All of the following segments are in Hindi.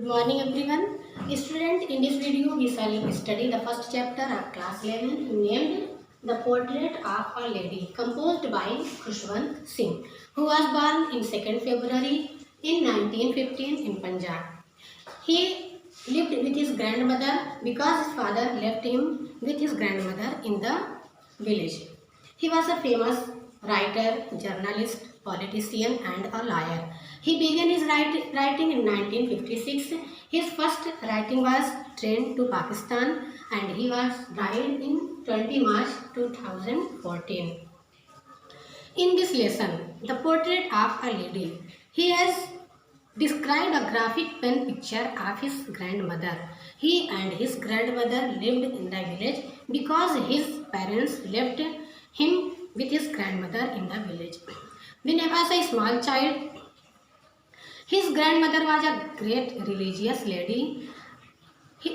Good morning everyone. Student, in this video we shall study the first chapter of class 11 named The Portrait of a Lady, composed by Khushwant Singh, who was born in 2nd February in 1915 in Punjab. He lived with his grandmother because his father left him with his grandmother in the village. He was a famous writer, journalist, politician and a lawyer. He began his writing in 1956. His first writing was Train to Pakistan and he was died in 20 March 2014. In this lesson, The Portrait of a Lady, he has described a graphic pen picture of his grandmother. He and his grandmother lived in the village because his parents left him with his grandmother in the village. When he was a small child, his grandmother was a great religious lady.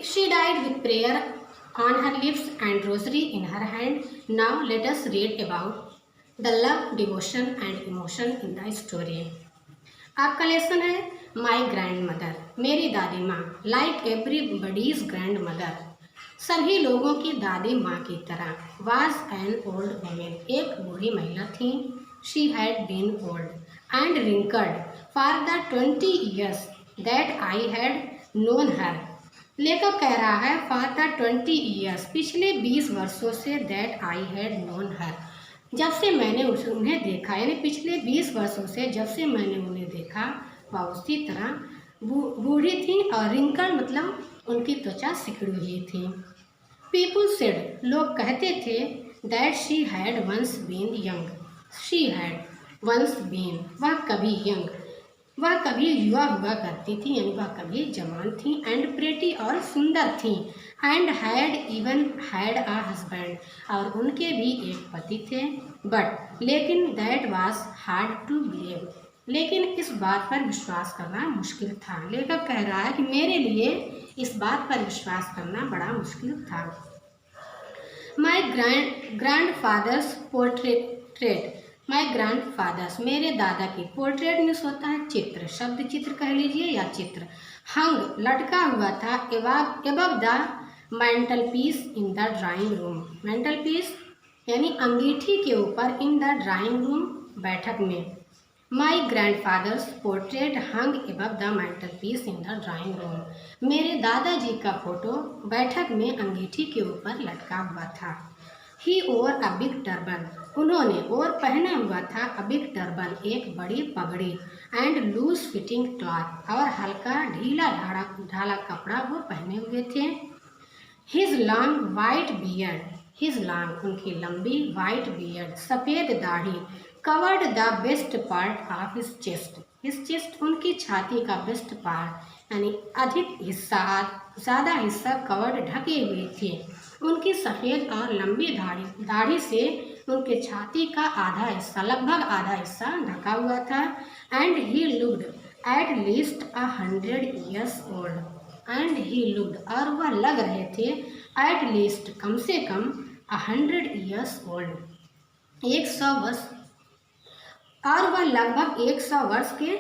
She died with prayer on her lips and rosary in her hand. Now let us read about the love, devotion and emotion in the story. आपका लेसन है माई ग्रैंड मदर, मेरी दादी माँ. लाइक एवरीबडीज ग्रैंड मदर, सभी लोगों की दादी माँ की तरह. वाज एन ओल्ड वुमेन, एक बूढ़ी महिला थी. She had been old and wrinkled for the 20 years that I had known her. लेखक कह रहा है फॉर द 20 years, पिछले 20 वर्षों say that I had known हर, जब से मैंने उन्हें देखा, यानी पिछले 20 वर्षों से जब से मैंने उन्हें देखा वह उसी तरह बूढ़ी थी. और रिंकल मतलब उनकी त्वचा सिकुड़ी हुई थी. पीपुल सेड, लोग कहते थे, that she had once been young. She had once been, वह कभी यंग, वह कभी युवा हुआ करती थी, यानी वह कभी जवान थी. एंड प्रेटी, और सुंदर थी. And had even had a husband, और उनके भी एक पति थे. बट, लेकिन that was hard to believe, लेकिन इस बात पर विश्वास करना मुश्किल था. लेखक कह रहा है कि मेरे लिए इस बात पर विश्वास करना बड़ा मुश्किल था. My grandfather's portrait, my grandfather's, मेरे दादा की. पोर्ट्रेट मीन्स होता है चित्र, शब्द चित्र कह लीजिए या चित्र. हंग, लटका हुआ था. Above the mantelpiece in the drawing room, mental peace यानी अंगीठी के ऊपर, इन द ड्राइंग रूम बैठक में. My grandfather's portrait hung above the mantelpiece in the drawing room, मेरे दादाजी का फोटो बैठक में अंगीठी के ऊपर लटका हुआ था. ही ओर अ बिग टर्बन, उन्होंने और पहना हुआ था अ बिग टर्बन, एक बड़ी पगड़ी. एंड लूज फिटिंग क्लॉथ, और हल्का ढीला ढाला कपड़ा वो पहने हुए थे. His long white beard, his long उनकी लंबी वाइट बियर्ड, सफ़ेद दाढ़ी. Covered the best part of his chest, his chest उनकी छाती का बेस्ट पार्ट यानी अधिक हिस्सा, ज़्यादा हिस्सा कवर्ड ढके हुए थे. उनकी सफ़ेद और लंबी दाढ़ी से उनके छाती का आधा हिस्सा, लगभग आधा हिस्सा ढका हुआ था. And he looked at least 100 years old, and he looked, और वह लग रहे थे, एट लीस्ट कम से कम 100 years ओल्ड, 100 वर्ष, और वह लगभग 100 वर्ष के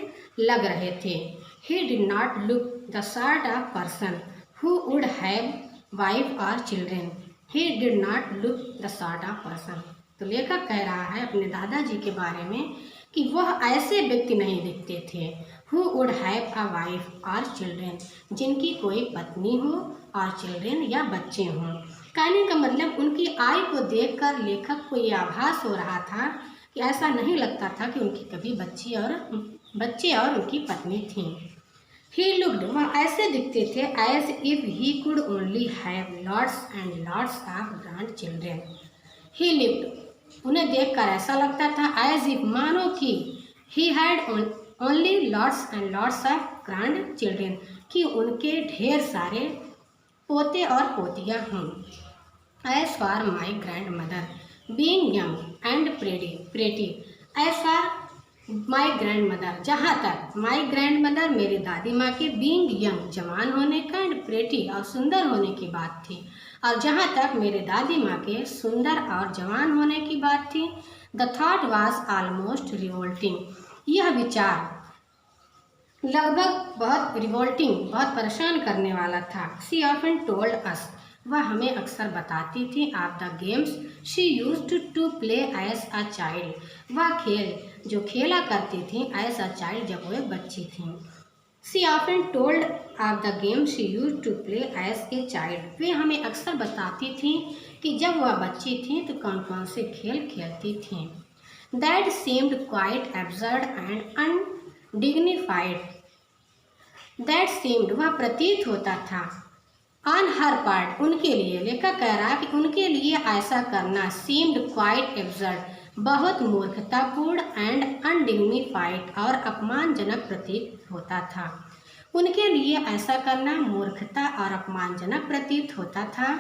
लग रहे थे. He did not look the sort of person who would have wife और children. He did not look the sort of person, तो लेखक कह रहा है अपने दादाजी के बारे में कि वह ऐसे व्यक्ति नहीं दिखते थे, who would have a wife और चिल्ड्रेन, जिनकी कोई पत्नी हो और चिल्ड्रेन या बच्चे हों. कहने का मतलब उनकी आय को देखकर लेखक को ये आभास हो रहा था कि ऐसा नहीं लगता था कि उनकी कभी बच्चे और उनकी पत्नी थी. ही लुक्ड, वह ऐसे दिखते थे, as if he could only have lots and lots of grandchildren. He lived, उन्हें देखकर ऐसा लगता था, एज इफ मानो कि he had only lots and lots of grandchildren, कि उनके ढेर सारे पोते और पोतियाँ हों. As for my grandmother being young and pretty, as for my grandmother, जहाँ तक माई ग्रैंड मदर मेरी दादी माँ के बीइंग यंग जवान होने का, एंड प्रेटी और सुंदर होने की बात थी, और जहाँ तक मेरे दादी माँ के सुंदर और जवान होने की बात थी. The thought was almost revolting, यह विचार लगभग बहुत रिवोल्टिंग, बहुत परेशान करने वाला था। शी ऑफन टोल्ड अस, वह हमें अक्सर बताती थी, of the games she used to play as a child, वह खेल जो खेला करती थी एज अ चाइल्ड, जब वो एक बच्ची थी। She often told of the game she used to play as a child, वे हमें अक्सर बताती थी कि जब वह बच्ची थी तो कौन कौन से खेल खेलती थीं। That seemed quite absurd and undignified, that seemed वह प्रतीत होता था, ऑन हर पार्ट उनके लिए, लेखक कह रहा कि उनके लिए ऐसा करना, सीम्ड क्वाइट एब्सर्ड बहुत मूर्खतापूर्ण, एंड अनडिग्निफाइड और अपमानजनक प्रतीत होता था। उनके लिए ऐसा करना मूर्खता और अपमानजनक प्रतीत होता था।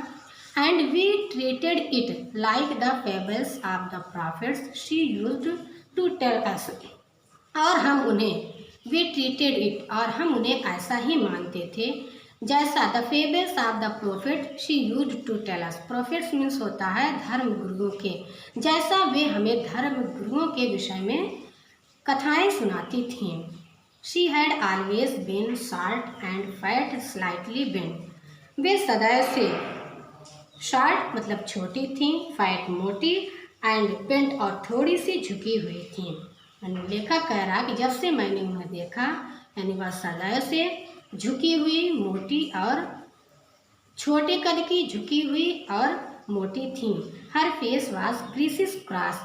And we treated it like the fables of the prophets she used to tell us, और हम उन्हें, वी ट्रीटेड इट, और हम उन्हें ऐसा ही मानते थे जैसा the fables of the prophet she used to tell us, prophets means होता है धर्म गुरुओं के, जैसा वे हमें धर्म गुरुओं के विषय में कथाएं सुनाती थीं। She had always been short and fat slightly bent, वे सदैव से शॉर्ट मतलब छोटी थीं, फैट मोटी, एंड बेंट और थोड़ी सी झुकी हुई थीं। लेखक कह रहा कि जब से मैंने उन्हें देखा, यानी वह सदैव से झुकी हुई, मोटी और छोटे कद की, झुकी हुई और मोटी थीं। Her face was criss cross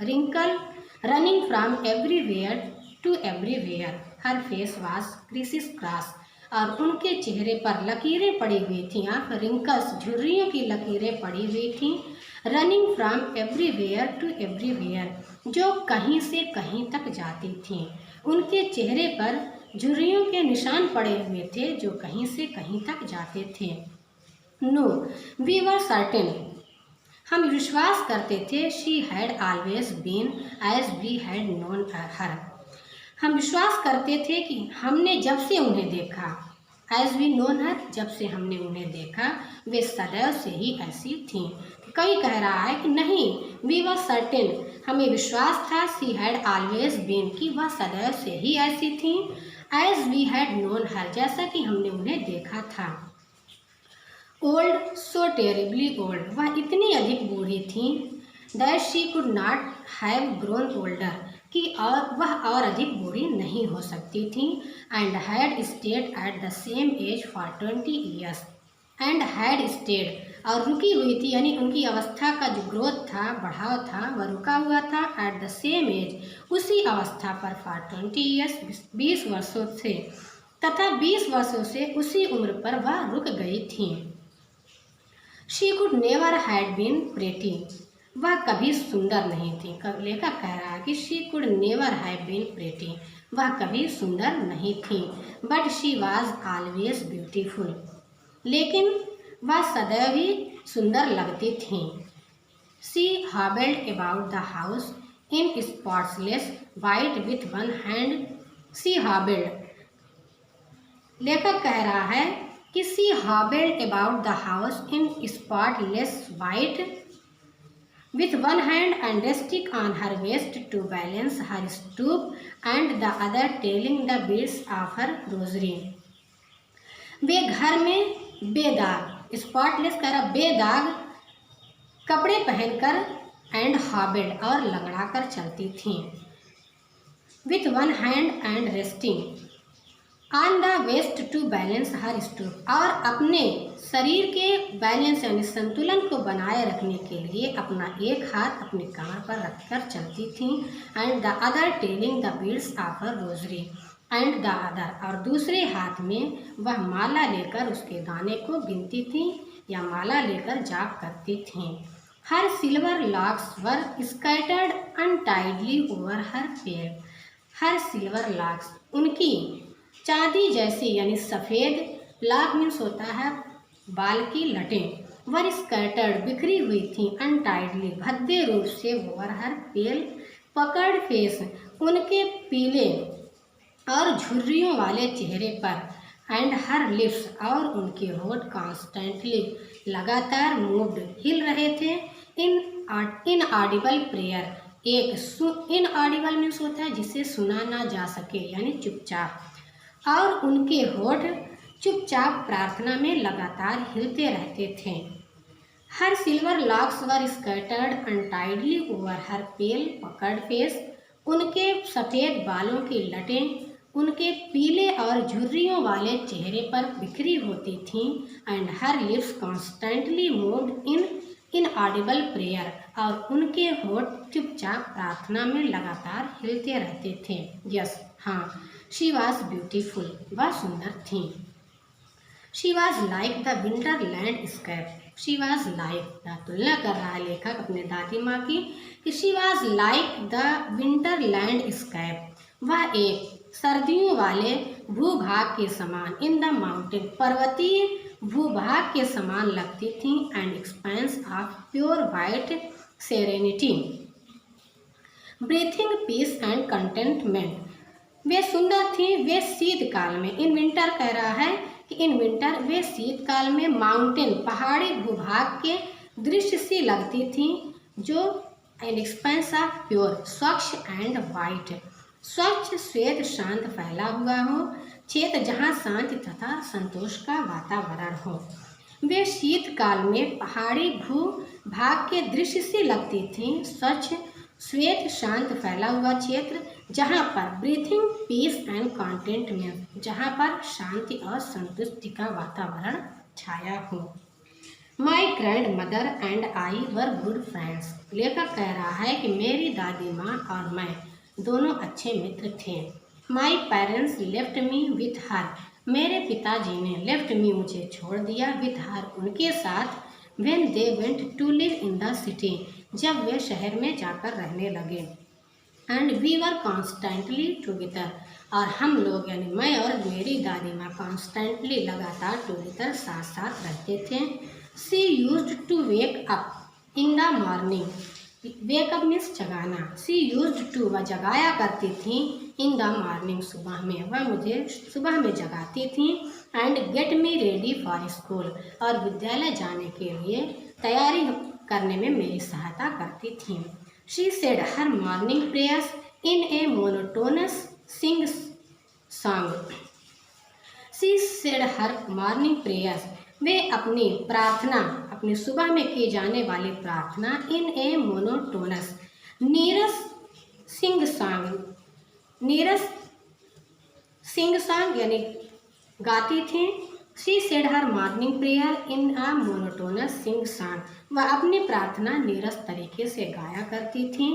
wrinkle running from everywhere to everywhere, her face was criss cross, और उनके चेहरे पर लकीरें पड़ी हुई थीं, आप रिंकल्स झुर्रियों की लकीरें पड़ी हुई थीं। Running from everywhere to everywhere, जो कहीं से कहीं तक जाती थीं, उनके चेहरे पर झुर्रियों के निशान पड़े हुए थे जो कहीं से कहीं तक जाते थे। नो वी वर सर्टेन, हम विश्वास करते थे, she had always been as we had known her, हम विश्वास करते थे कि हमने जब से उन्हें देखा, एज वी नोन हर, जब से हमने उन्हें देखा वे सदैव से ही ऐसी थीं। कई कह रहा है कि नहीं, वी वर सर्टेन, हमें विश्वास था, सी हैड ऑलवेज बीन, कि वह सदैव से ही ऐसी थीं, as we had known her, जैसा कि हमने उन्हें देखा था। ओल्ड, सो टेरेबली ओल्ड, वह इतनी अधिक बूढ़ी थीं, that she could not have grown older, कि और वह और अधिक बूढ़ी नहीं हो सकती थी। And had stayed at the same age for 20 years, and had stayed, और रुकी हुई थी, यानी उनकी अवस्था का जो ग्रोथ था, बढ़ाव था, वह रुका हुआ था, एट द सेम एज, उसी अवस्था पर, फॉर 20 ईयर्स, 20 वर्षों से, तथा 20 वर्षों से उसी उम्र पर वह रुक गई थी। She could never had been pretty, वह कभी सुंदर नहीं थी। लेखक कह रहा है कि she could never have been pretty, वह कभी सुंदर नहीं थी। But she was always beautiful, लेकिन वह सदैव ही सुंदर लगती थी। She hobbled about the house in spotless white with one hand, she hobbled, लेखक कह रहा है कि she hobbled about the house in spotless white with one hand and resting on her waist to balance her stoop and the other telling the beads of her rosary, वे घर में बेदाग, स्पॉटलेस कह रहा, बेदाग कपड़े पहनकर, एंड हॉबल्ड और लंगड़ाकर चलती थीं, with one hand and resting on the waist to balance her stoop, और अपने शरीर के बैलेंस यानी संतुलन को बनाए रखने के लिए अपना एक हाथ अपने कमर पर रखकर चलती थीं। And the other telling the beads of her rosary, and the other, और दूसरे हाथ में वह माला लेकर उसके दाने को गिनती थीं या माला लेकर जाप करती थीं। हर सिल्वर लॉक्स वर स्कैटर्ड अनटाइडली ओवर हर फेयर, हर सिल्वर लॉक्स, उनकी चांदी जैसी यानी सफ़ेद, लॉक मीन्स होता है बाल की लटें, वर स्कैटर्ड बिखरी हुई थी, अनटाइडली भद्दे रूप से, ओवर हर पेल पकड़ फेस, उनके पीले और झुर्रियों वाले चेहरे पर, एंड हर लिप्स, और उनके होठ कॉन्स्टेंटली लगातार मूव्ड हिल रहे थे, इन ऑडिबल प्रेयर, एक इन ऑडिबल मीन्स होता है जिसे सुना ना जा सके यानी चुपचाप, और उनके होठ चुपचाप प्रार्थना में लगातार हिलते रहते थे। हर सिल्वर लॉक्स वर स्कैटर्ड अनटाइडली ओवर हर पेल पकड़ फेस। उनके सफ़ेद बालों की लटें उनके पीले और झुर्रियों वाले चेहरे पर बिखरी होती थीं and her lips constantly moved in inaudible prayer. और उनके होठ चुपचाप प्रार्थना में लगातार हिलते रहते थे। यस, हाँ, शी वॉज ब्यूटीफुल, वह सुंदर थी। She was like the winter landscape. She was like, तुलना कर रहा है लेखक अपने दादी माँ की कि she was like the winter landscape, वह एक सर्दियों वाले भूभाग के समान, इन द माउंटेन, पर्वतीय भूभाग के समान लगती थी and expanse of pure white serenity breathing peace and contentment. वे सुंदर थी, वे शीतकाल में, इन विंटर कह रहा है कि इन विंटर वे शीतकाल में माउंटेन, पहाड़ी भूभाग के दृश्य सी लगती थी जो एन एक्सपेंस ऑफ प्योर, स्वच्छ एंड वाइट, स्वच्छ श्वेत शांत फैला हुआ हो, क्षेत्र जहाँ शांति तथा संतोष का वातावरण हो। वे शीतकाल में पहाड़ी भूभाग के दृश्य से लगती थीं, स्वच्छ श्वेत शांत फैला हुआ क्षेत्र जहाँ पर ब्रीथिंग पीस एंड कंटेंटमेंट, जहाँ पर शांति और संतुष्टि का वातावरण छाया हो। My grand mother and I were good friends. लेखक कह रहा है कि मेरी दादी माँ और मैं दोनों अच्छे मित्र थे। My parents left me with her. मेरे पिताजी ने लेफ्ट मी, मुझे छोड़ दिया, विथ हर, उनके साथ, when they went to live in the city, जब वे शहर में जाकर रहने लगे, and we were constantly together, और हम लोग यानी मैं और मेरी दादी माँ कॉन्स्टेंटली, लगातार, टुगेदर, साथ साथ रहते थे। She used to wake up in the morning. Wake up means जगाना। शी यूज्ड टू, वह जगाया करती थी, इन द मॉर्निंग, सुबह में, वह मुझे सुबह में जगाती थी, and get me ready for school, और विद्यालय जाने के लिए तैयारी करने में मेरी सहायता करती थी। She said her morning prayers in a monotonous sing song. She said her morning prayers, वे अपनी प्रार्थना, अपनी सुबह में की जाने वाली प्रार्थना, इन ए मोनोटोनस, नीरस सिंग सॉन्ग, नीरस सिंग सॉन्ग यानी गाती थी। She said her morning prayer in a monotonous sing song, वह अपनी प्रार्थना नीरस तरीके से गाया करती थी।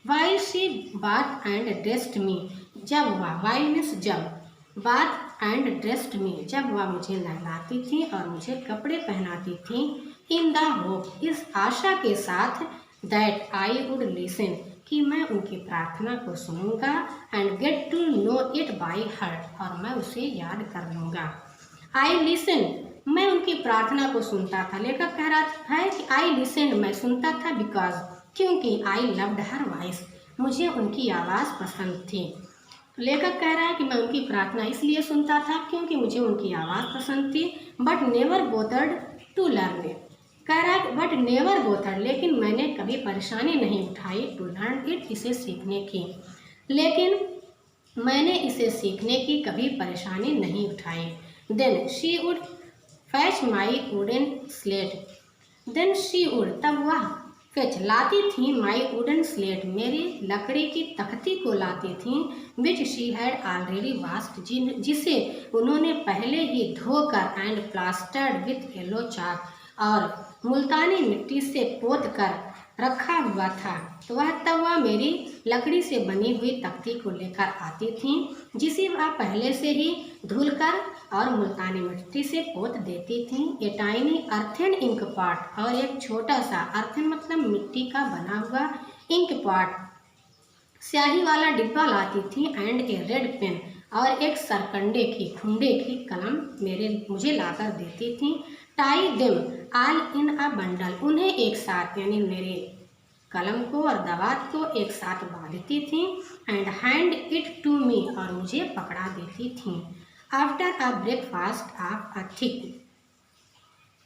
While she bath and dressed me, जब वह, वाइल मीन्स जब, बाथ एंड ड्रेस्ड मी, जब वह मुझे नहलाती थी और मुझे कपड़े पहनाती थी, इन द होप, इस आशा के साथ, दैट आई वुड लिसन, कि मैं उनकी प्रार्थना को सुनूंगा, and get to know it by heart, और मैं उसे याद कर लूँगा। आई लिसन, मैं उनकी प्रार्थना को सुनता था। लेखक कह रहा है कि आई लिसन, मैं सुनता था, बिकॉज, क्योंकि, आई लव्ड हर वॉइस, मुझे उनकी आवाज़ पसंद थी। लेखक कह रहा है कि मैं उनकी प्रार्थना इसलिए सुनता था क्योंकि मुझे उनकी आवाज़ पसंद थी, but never bothered to learn it, कह रहा है बट नेवर बोथर्ड, लेकिन मैंने कभी परेशानी नहीं उठाई, टू लर्न इट, इसे सीखने की, लेकिन मैंने इसे सीखने की कभी परेशानी नहीं उठाई। Then she would fetch my wooden slate, then she would, तब वह फेच, लाती थी, माई वुडन स्लेट, मेरी लकड़ी की तख्ती को लाती थी, which she had already washed, जिसे उन्होंने पहले ही धोकर, एंड प्लास्टर्ड विथ येलो चाक, और मुल्तानी मिट्टी से पोत कर रखा हुआ था। तो तब वह मेरी लकड़ी से बनी हुई तख्ती को लेकर आती थी, जिसे वह पहले से ही धुलकर और मुल्तानी मिट्टी से पोत देती थी। A tiny earthen ink pot, और एक छोटा सा, अर्थन मतलब मिट्टी का बना हुआ, इंक पॉट, स्याही वाला डिब्बा लाती थी, एंड ए रेड पेन, और एक सरकंडे की, खुंडे की कलम मुझे लाकर देती थी। Tie them all in a bundle, उन्हें एक साथ, यानी मेरे कलम को और दवात को एक साथ बांधती थी, and hand it to me, और मुझे पकड़ा देती थी। After a breakfast of a thick,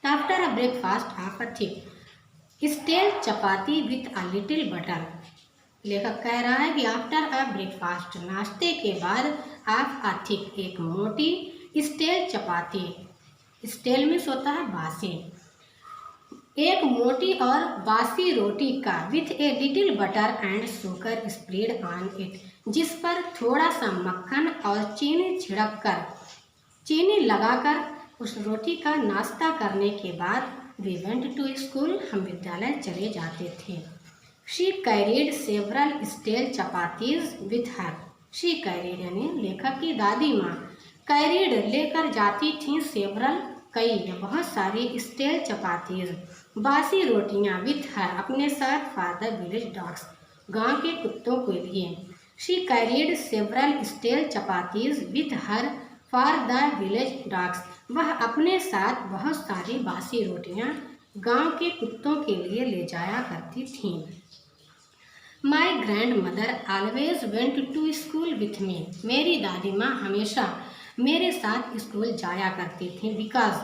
after a breakfast of a thick stale chapati with a little butter. लेखक कह रहा है कि आफ्टर अ ब्रेकफास्ट, नाश्ते के बाद, ऑफ अ थिक, एक मोटी स्टेल चपाती, स्टेल में होता है बासी, एक मोटी और बासी रोटी का with a little butter and sugar spread on it, जिस पर थोड़ा सा मक्खन और चीनी छिड़क कर, चीनी लगाकर उस रोटी का नाश्ता करने के बाद वी वेंट टू स्कूल, हम विद्यालय चले जाते थे। She carried several stale chapatis with her, she carried यानी लेखक की दादी माँ, कैरीड लेकर जाती थी, सेवरल कई या बहुत सारी, स्टेल चपातीज बासी रोटियां, विथ हर अपने साथ, फॉर द विलेज डॉग्स गांव के कुत्तों के लिए। She carried several stale chapatis with her for the village dogs, वह अपने साथ बहुत सारी बासी रोटियां गांव के कुत्तों के लिए ले जाया करती थीं। My grandmother always went to school with me, मेरी दादी माँ हमेशा मेरे साथ स्कूल जाया करती थी, बिकॉज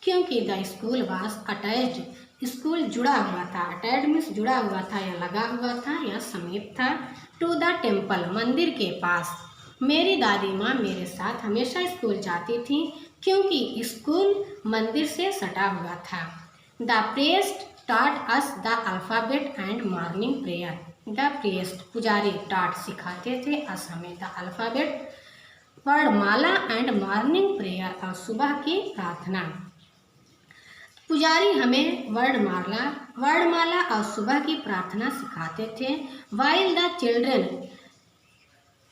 क्योंकि the school was attached, school जुड़ा हुआ था, अटैच्ड मीन्स जुड़ा हुआ था या लगा हुआ था या समीप था, टू द टेम्पल मंदिर के पास। मेरी दादी माँ मेरे साथ हमेशा स्कूल जाती थी क्योंकि स्कूल मंदिर से सटा हुआ था। The priest taught us the alphabet and morning prayer, the priest पुजारी टॉट सिखाते थे, अस हमें, द अल्फ़ाबेट वर्णमाला एंड मॉर्निंग प्रेयर और सुबह की प्रार्थना। पुजारी हमें वर्णमाला और सुबह की प्रार्थना सिखाते थे। While the children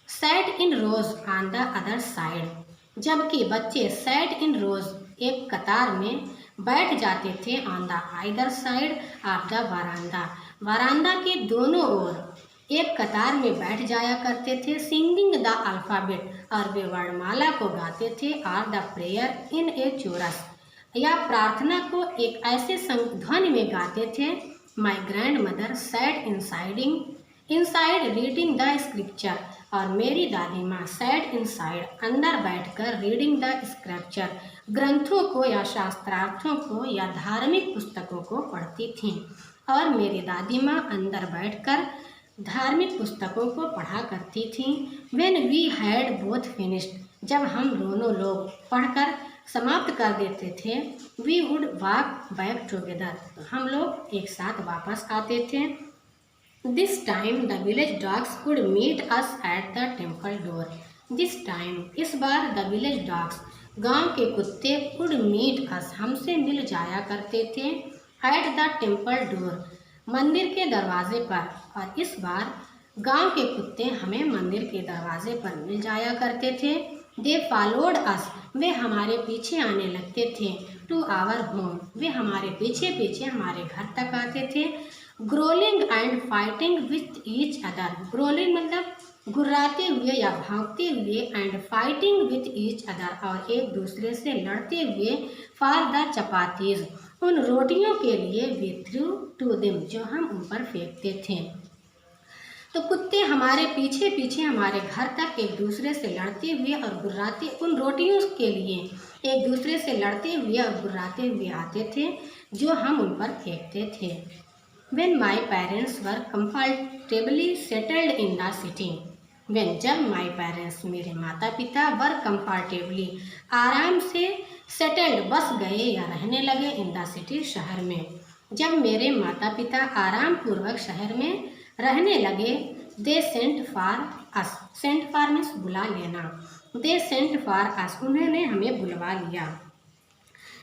sat in rows on the other side, जबकि बच्चे सैट इन रोज एक कतार में बैठ जाते थे, on the either side of the verandah, verandah के दोनों ओर एक कतार में बैठ जाया करते थे। सिंगिंग द अल्फ़ाबेट, और वे वर्णमाला को गाते थे, और द प्रेयर इन ए चोरस, या प्रार्थना को एक ऐसे ध्वनि में गाते थे। My grandmother sat inside reading the scripture, और मेरी दादी माँ सैट इनसाइड अंदर बैठकर रीडिंग द स्क्रिप्चर, ग्रंथों को या शास्त्रार्थों को या धार्मिक पुस्तकों को पढ़ती थीं, और मेरी दादी माँ अंदर बैठकर धार्मिक पुस्तकों को पढ़ा करती थीं। When we had both finished, जब हम दोनों लोग पढ़कर समाप्त कर देते थे, we would walk back together, हम लोग एक साथ वापस आते थे। This time the village dogs would meet us at the temple door, this time इस बार द विलेज डॉग्स गांव के कुत्ते वुड मीट अस हमसे मिल जाया करते थे, एट द टेम्पल डोर मंदिर के दरवाजे पर, और इस बार गांव के कुत्ते हमें मंदिर के दरवाजे पर मिल जाया करते थे। दे फॉलोड अस, वे हमारे पीछे आने लगते थे, टू आवर होम, वे हमारे पीछे पीछे हमारे घर तक आते थे। Gruelling and fighting with each other, gruelling मतलब गुर्राते हुए या भागते हुए, and fighting with each other, और एक दूसरे से लड़ते हुए, फॉर द चपातीज, उन रोटियों के लिए, वी थ्रू टू देम, जो हम ऊपर फेंकते थे। तो कुत्ते हमारे पीछे पीछे हमारे घर तक एक दूसरे से लड़ते हुए और गुर्राते, उन रोटियों के लिए एक दूसरे से लड़ते हुए और गुर्राते हुए आते थे, जो हम उन पर फेंकते थे। When my parents were comfortably settled in the city, when जब my parents मेरे माता पिता were comfortably आराम से settled बस गए या रहने लगे in the city शहर में, जब मेरे माता पिता आराम पूर्वक शहर में रहने लगे, they sent for us, sent for means बुला लेना, they sent for us उन्होंने हमें बुलवा लिया।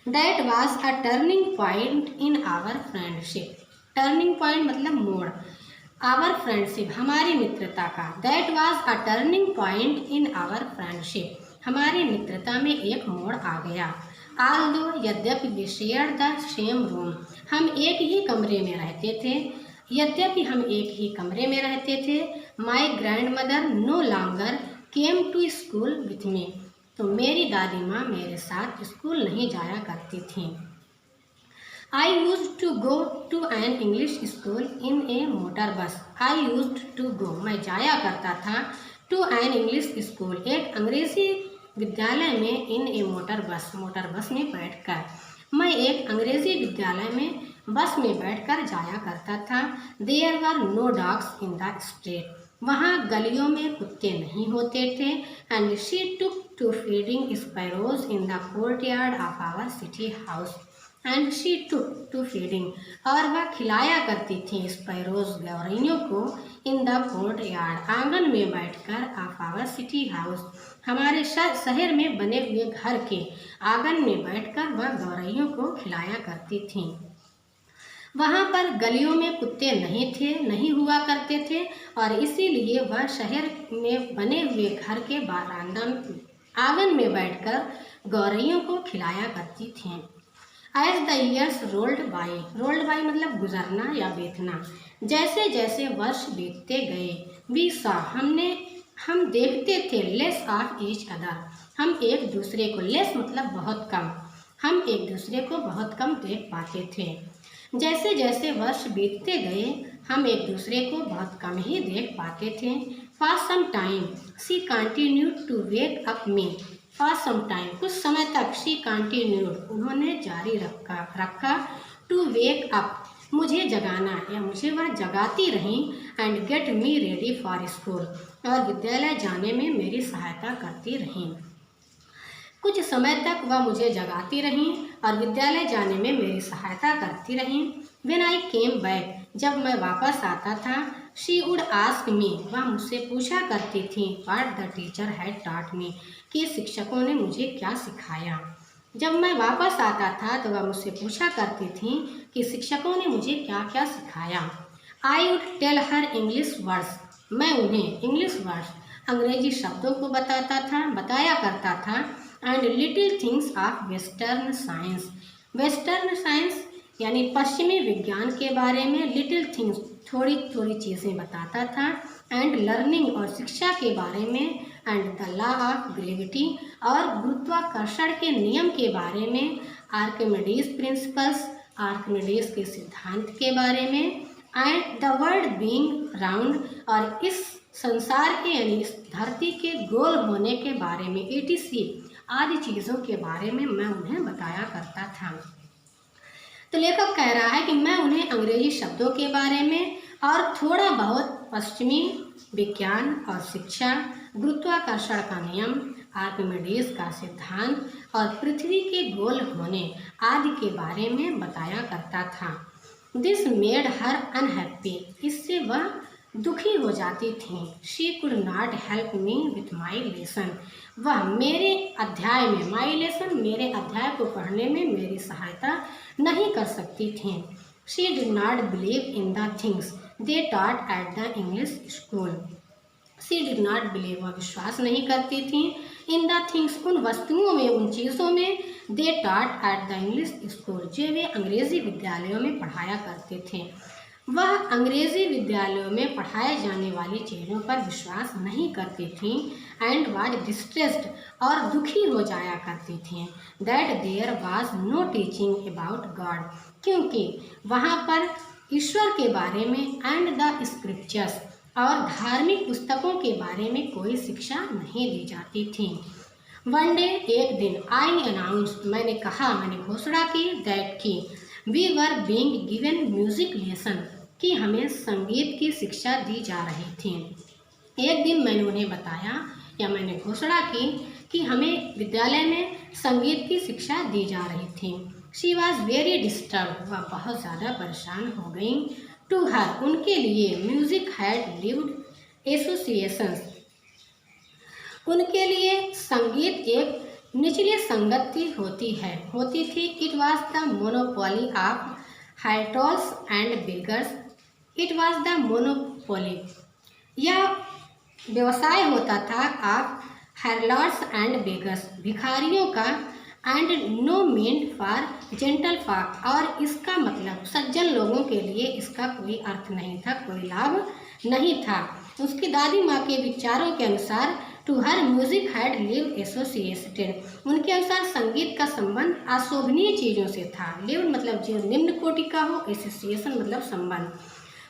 That was a turning point in our friendship, turning point मतलब मोड़, आवर फ्रेंडशिप हमारी मित्रता का, that was a turning point in our friendship, हमारी मित्रता में एक मोड़ आ गया। ऑल्दो यद्यपि we share the same room, हम एक ही कमरे में रहते थे, यद्यपि हम एक ही कमरे में रहते थे। My grandmother no longer came to school with me, तो मेरी दादी माँ मेरे साथ स्कूल नहीं जाया करती थी। I used to go to an English school in a motor bus. I used to go, मैं जाया करता था, to an English school, एक अंग्रेजी विद्यालय में, in a motor bus, motor बस में बैठकर, मैं एक अंग्रेजी विद्यालय में बस में बैठकर जाया करता था। There were no dogs in the street, वहाँ गलियों में कुत्ते नहीं होते थे। And she took to feeding sparrows in the courtyard of our city house. And she took to feeding, और वह खिलाया करती थी स्पैरोज गौरैयों को इन द कोर्टयार्ड, आंगन में बैठकर ऑफ आवर सिटी हाउस, हमारे शहर में बने हुए घर के आंगन में बैठकर वह गौरैयों को खिलाया करती थी। वहाँ पर गलियों में कुत्ते नहीं हुआ करते थे, और इसीलिए वह शहर में बने हुए घर के बारांदा आंगन में बैठकर गौरैयों को खिलाया करती थीं। As the years rolled by मतलब गुजरना या बीतना, जैसे जैसे वर्ष बीतते गए, वी सॉ हम देखते थे लेस ऑफ ईच अदर, हम एक दूसरे को, लेस मतलब बहुत कम, हम एक दूसरे को बहुत कम देख पाते थे। जैसे जैसे वर्ष बीतते गए हम एक दूसरे को बहुत कम ही देख पाते थे। For some time she continued to wake up me, for some time कुछ समय तक, शी कंटिन्यूड उन्होंने जारी रखा टू वेक अप मुझे जगाना, या मुझे वह जगाती रहीं, and get me ready for school, और विद्यालय जाने में मेरी सहायता करती रहीं। कुछ समय तक वह मुझे जगाती रहीं और विद्यालय जाने में मेरी सहायता करती रहीं। व्हेन आई केम बैक, जब मैं वापस आता था, शी वुड आस्क मी, वह मुझसे पूछा करती थी, what the teacher had taught me, कि शिक्षकों ने मुझे क्या सिखाया। जब मैं वापस आता था तो वह मुझसे पूछा करती थी कि शिक्षकों ने मुझे क्या क्या सिखाया। I would tell her English words, मैं उन्हें इंग्लिश वर्ड्स अंग्रेजी शब्दों को बताया करता था। And little things of western science, western science यानी पश्चिमी विज्ञान के बारे में, लिटिल थिंग्स थोड़ी थोड़ी चीज़ें बताता था, एंड लर्निंग और शिक्षा के बारे में, and the law of gravity और गुरुत्वाकर्षण के नियम के बारे में, आर्किमिडीज प्रिंसिपल्स आर्किमिडीज के सिद्धांत के बारे में, and the world being round और इस संसार के यानी इस धरती के गोल होने के बारे में, etc आदि चीज़ों के बारे में मैं उन्हें बताया करता था। तो लेखक कह रहा है कि मैं उन्हें अंग्रेजी शब्दों के बारे में और थोड़ा बहुत पश्चिमी विज्ञान और शिक्षा, गुरुत्वाकर्षण का नियम, आर्किमिडीज का सिद्धांत और पृथ्वी के गोल होने आदि के बारे में बताया करता था। दिस मेड हर अनहैप्पी, इससे वह दुखी हो जाती थी। She could not help me with my lesson, वह मेरे अध्याय में, माई लेसन मेरे अध्याय को पढ़ने में मेरी सहायता नहीं कर सकती थी। She did not believe in the things they taught at the English school, she did not believe वह विश्वास नहीं करती थी, इन द थिंग्स उन वस्तुओं में, उन चीज़ों में, they taught at the English school जो वे अंग्रेजी विद्यालयों में पढ़ाया करते थे। वह अंग्रेजी विद्यालयों में पढ़ाए जाने वाली चीज़ों पर विश्वास नहीं करती थी। एंड वाज डिस्ट्रेस्ड और दुखी हो जाया करती थी। That there was no teaching about God, क्योंकि वहाँ पर ईश्वर के बारे में, एंड द स्क्रिप्चर्स और धार्मिक पुस्तकों के बारे में कोई शिक्षा नहीं दी जाती थी। वन डे एक दिन, आई अनाउंस मैंने घोषणा की, दैट की we were being given music lesson कि हमें संगीत की शिक्षा दी जा रही थी। एक दिन मैंने उन्हें बताया या मैंने घोषणा की कि हमें विद्यालय में संगीत की शिक्षा दी जा रही थी। शी वॉज वेरी डिस्टर्ब, वह बहुत ज़्यादा परेशान हो गई। टू हर, उनके लिए, म्यूजिक हैड लिव्ड एसोसिएशंस, उनके लिए संगीत एक निचली संगति होती थी। It was the monopoly of हाइटोल्स and beggars, it was the monopoly, यह व्यवसाय होता था ऑफ हैरलॉर्ड्स एंड बेगर्स, भिखारियों का, and no meant for gentle folk, और इसका मतलब सज्जन लोगों के लिए इसका कोई अर्थ नहीं था, कोई लाभ नहीं था। उसकी दादी माँ के विचारों के अनुसार to her music had live associated, उनके अनुसार संगीत का संबंध अशोभनीय चीज़ों से था। लिव मतलब जो निम्न कोटि का हो, एसोसिएशन मतलब संबंध,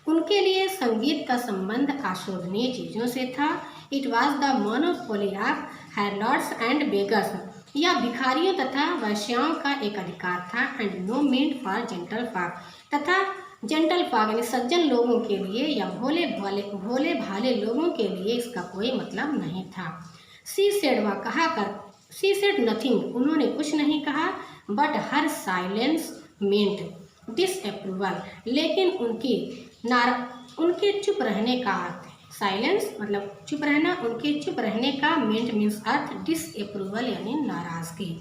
उनके लिए संगीत का संबंध अशोभनीय चीज़ों से था। It was the monopoly of harlots and beggars, यह भिखारियों तथा वैश्याओं का एक अधिकार था। And no meet for gentle Fock, तथा जेंटल फॉग यानी सज्जन लोगों के लिए या भोले भाले लोगों के लिए इसका कोई मतलब नहीं था। शी सेड वह कहा कर शी सेड नथिंग उन्होंने कुछ नहीं कहा, but her silence meant disapproval लेकिन उनके चुप रहने का अर्थ साइलेंस मतलब चुप रहना, उनके चुप रहने का मीन्स अर्थ डिसअप्रूवल यानी नाराजगी।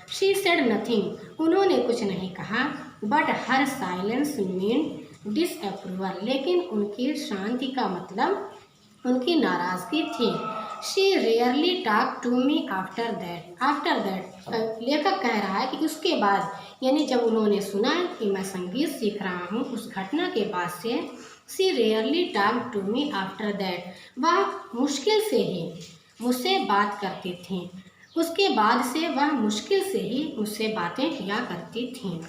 शी सेड नथिंग उन्होंने कुछ नहीं कहा, but her silence meant disapproval लेकिन उनकी शांति का मतलब उनकी नाराजगी थी। She rarely talk to me after that लेखक कह रहा है कि उसके बाद यानी जब उन्होंने सुना कि मैं संगीत सीख रहा हूँ उस घटना के बाद से she rarely talk to me after that वह मुश्किल से ही मुझसे बात करती थी, उसके बाद से वह मुश्किल से ही मुझसे बातें किया करती थीं।